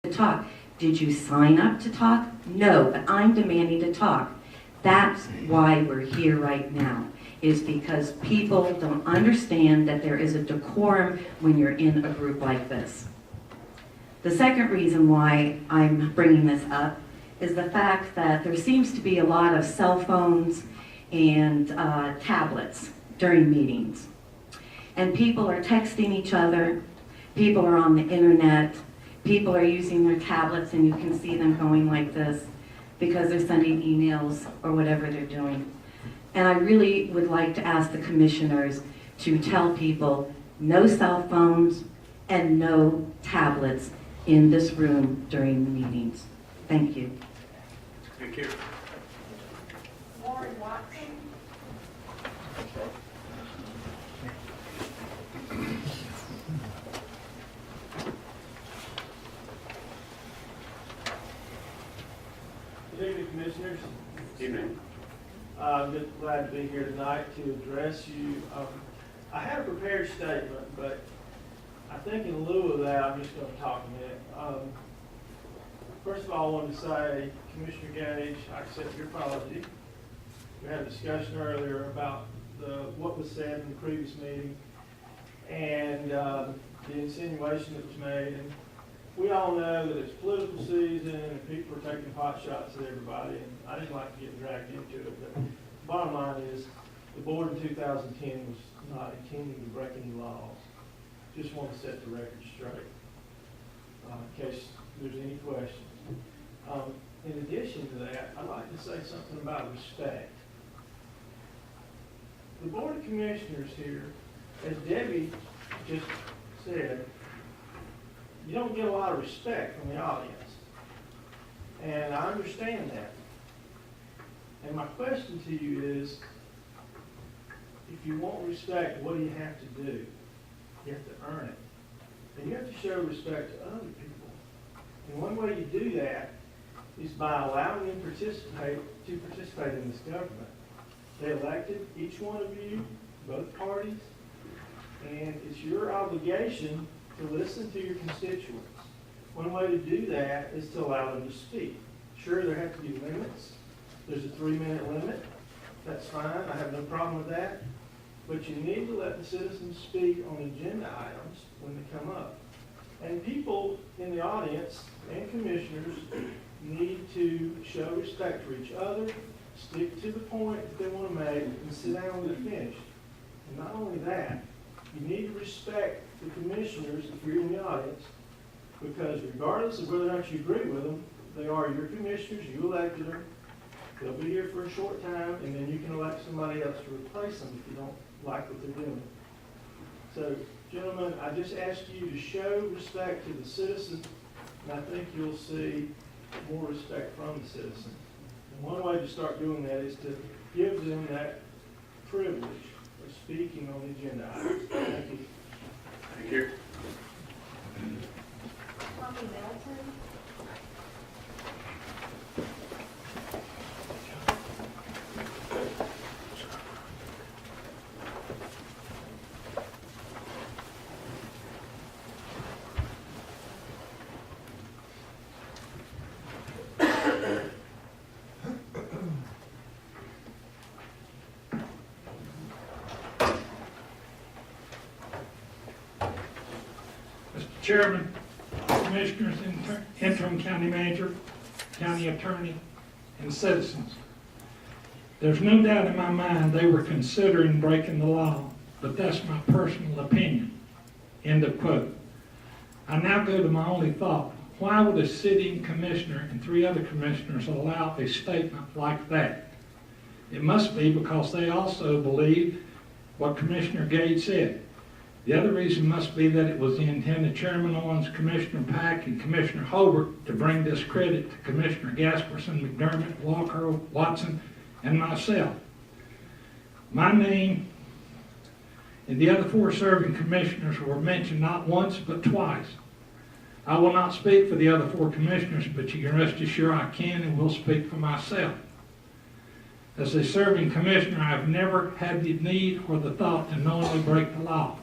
to talk. Did you sign up to talk? No, but I'm demanding to talk. That's why we're here right now, is because people don't understand that there is a decorum when you're in a group like this. The second reason why I'm bringing this up is the fact that there seems to be a lot of cell phones and tablets during meetings. And people are texting each other, people are on the internet, people are using their tablets, and you can see them going like this because they're sending emails or whatever they're doing. And I really would like to ask the commissioners to tell people no cell phones and no tablets in this room during the meetings. Thank you. Thank you. Warren Watson. Good evening, Commissioners. Evening. I'm just glad to be here tonight to address you. I had a prepared statement, but I think in lieu of that, I'm just going to talk a minute. First of all, I wanted to say, Commissioner Gage, I accept your apology. We had a discussion earlier about what was said in the previous meeting and the insinuation that was made. And we all know that it's political season and people are taking pot shots at everybody, and I didn't like to get dragged into it. But the bottom line is, the board in 2010 was not intending to break any laws. Just want to set the record straight, in case there's any questions. In addition to that, I'd like to say something about respect. The Board of Commissioners here, as Debbie just said, you don't get a lot of respect from the audience. And I understand that. And my question to you is, if you want respect, what do you have to do? You have to earn it. And you have to show respect to other people. And one way you do that is by allowing them to participate in this government. They elected each one of you, both parties, and it's your obligation to listen to your constituents. One way to do that is to allow them to speak. Sure, there have to be limits. There's a 3-minute limit. That's fine. I have no problem with that. But you need to let the citizens speak on agenda items when they come up. And people in the audience and commissioners need to show respect for each other, stick to the point that they want to make, and sit down when they're finished. And not only that, you need to respect the commissioners if you're in the audience, because regardless of whether or not you agree with them, they are your commissioners, you elected them. They'll be here for a short time, and then you can elect somebody else to replace them if you don't like what they're doing. So, gentlemen, I just ask you to show respect to the citizens, and I think you'll see more respect from the citizens. And one way to start doing that is to give them that privilege of speaking on the agenda items. Thank you. Thank you. Tommy Melton. Chairman, Commissioners, Interim County Manager, County Attorney, and citizens. There's no doubt in my mind they were considering breaking the law, but that's my personal opinion. End of quote. I now go to my only thought. Why would a sitting commissioner and 3 other commissioners allow a statement like that? It must be because they also believe what Commissioner Gage said. The other reason must be that it was the intent of Chairman Owens, Commissioner Pack, and Commissioner Holbert to bring discredit to Commissioner Gasperson, McDermott, Walker, Watson, and myself. My name and the other 4 serving commissioners were mentioned not once but twice. I will not speak for the other 4 commissioners, but you can rest assured I can and will speak for myself. As a serving commissioner, I have never had the need or the thought to knowingly break the law.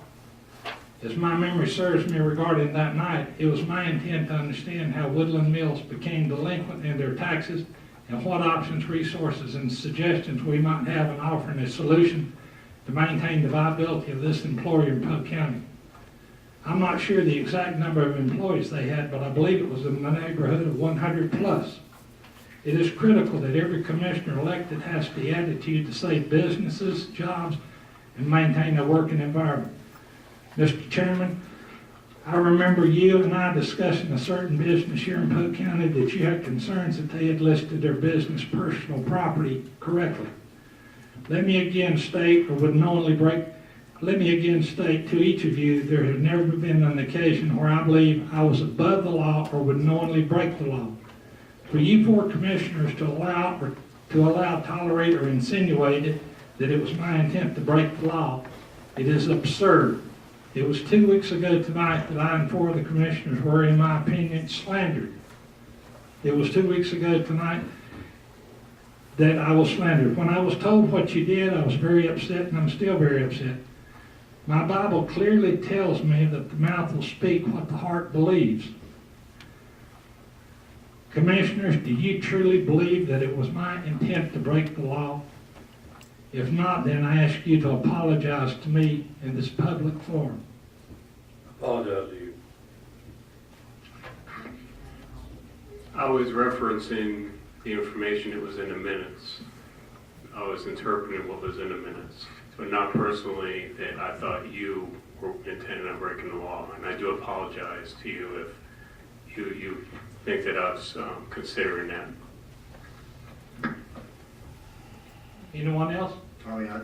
As my memory serves me regarding that night, it was my intent to understand how Woodland Mills became delinquent in their taxes and what options, resources, and suggestions we might have in offering a solution to maintain the viability of this employer in Polk County. I'm not sure the exact number of employees they had, but I believe it was in the neighborhood of 100 plus. It is critical that every commissioner elected has the attitude to save businesses, jobs, and maintain a working environment. Mr. Chairman, I remember you and I discussing a certain business here in Polk County that you had concerns that they had listed their business personal property correctly. Let me again state to each of you, there has never been an occasion where I believe I was above the law or would knowingly break the law. For you four commissioners to allow, tolerate, or insinuate that it was my intent to break the law, it is absurd. It was 2 weeks ago tonight that I and four of the commissioners were, in my opinion, slandered. It was 2 weeks ago tonight that I was slandered. When I was told what you did, I was very upset, and I'm still very upset. My Bible clearly tells me that the mouth will speak what the heart believes. Commissioners, do you truly believe that it was my intent to break the law? If not, then I ask you to apologize to me in this public forum. Apologize to you. I was referencing the information that was in the minutes. I was interpreting what was in the minutes, but not personally that I thought you were intending on breaking the law. And I do apologize to you if you think that I was considering that. Anyone else? Tommy, I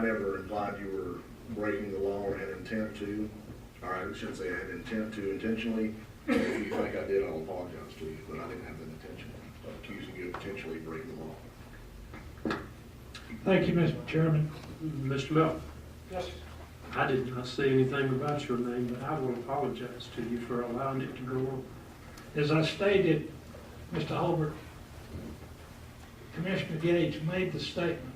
never implied you were breaking the law or had intent to. All right, I shouldn't say I had intent to intentionally. If you think I did, I'll apologize to you, but I didn't have the intention of accusing you of potentially breaking the law. Thank you, Mr. Chairman. Mr. Mel, Yes, sir. I did not say anything about your name, but I will apologize to you for allowing it to go on. As I stated, Mr. Holbert, Commissioner Gage made the statement.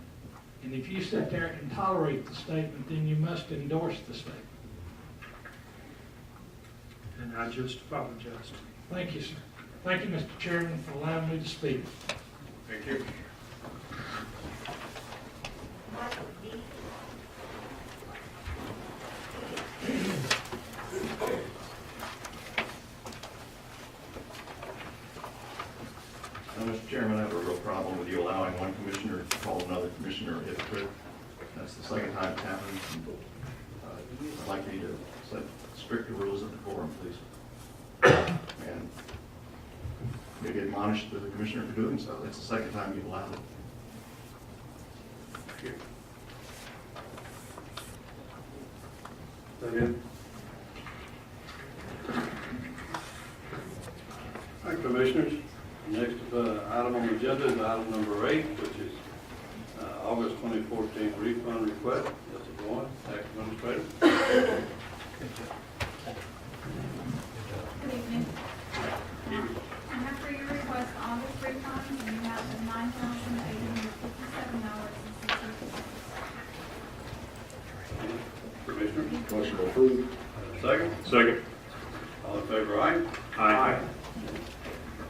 And if you sit there and tolerate the statement, then you must endorse the statement. And I just apologized. Thank you, sir. Thank you, Mr. Chairman, for allowing me to speak. Thank you. Michael B. Mr. Chairman, I have a real problem with you allowing one commissioner to call another commissioner a hypocrite. That's the second time it's happened. I'd like you to set stricter rules of decorum, please. And maybe admonish the commissioner for doing so. That's the second time you've allowed it. Thank you. Is that it? All right, Commissioners, next item on the agenda is item number 8, which is August 2014 refund request. That's one, Tax Administrator. Good evening. I have for your request August refund in the amount of $9,856. Commissioner, Motion to approve. second. Second. All in favor, aye? Aye.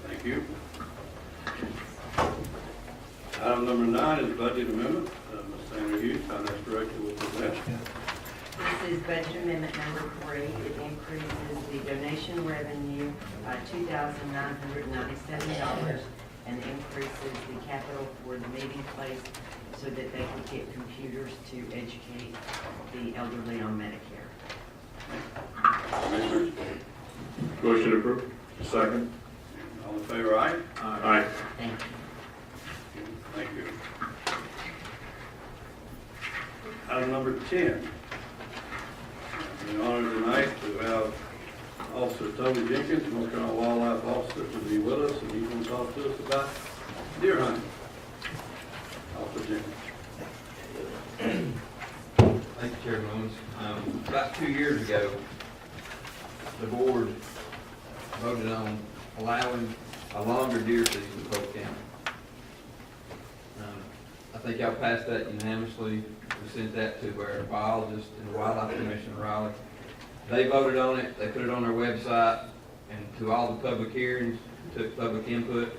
Thank you. Item number 9 is budget amendment. Ms. Sandra Hughes, Finance Director, will present. This is budget amendment number 3. It increases the donation revenue by $2,997 and increases the capital for the meeting place so that they can get computers to educate the elderly on Medicare. Commissioners, Motion approved. Second. all in favor, aye? Aye. Thank you. Thank you. Item number 10. I'm honored tonight to have Officer Toby Jenkins, North Carolina Wildlife Officer, to be with us, and he's going to talk to us about deer hunting. Officer Jenkins. Thank you, Chairman Owens. About 2 years ago, the board voted on allowing a longer deer season in Polk County. I think y'all passed that unanimously. We sent that to our biologist and the Wildlife Commission in Raleigh. They voted on it, they put it on their website, and to all the public hearings, took public input.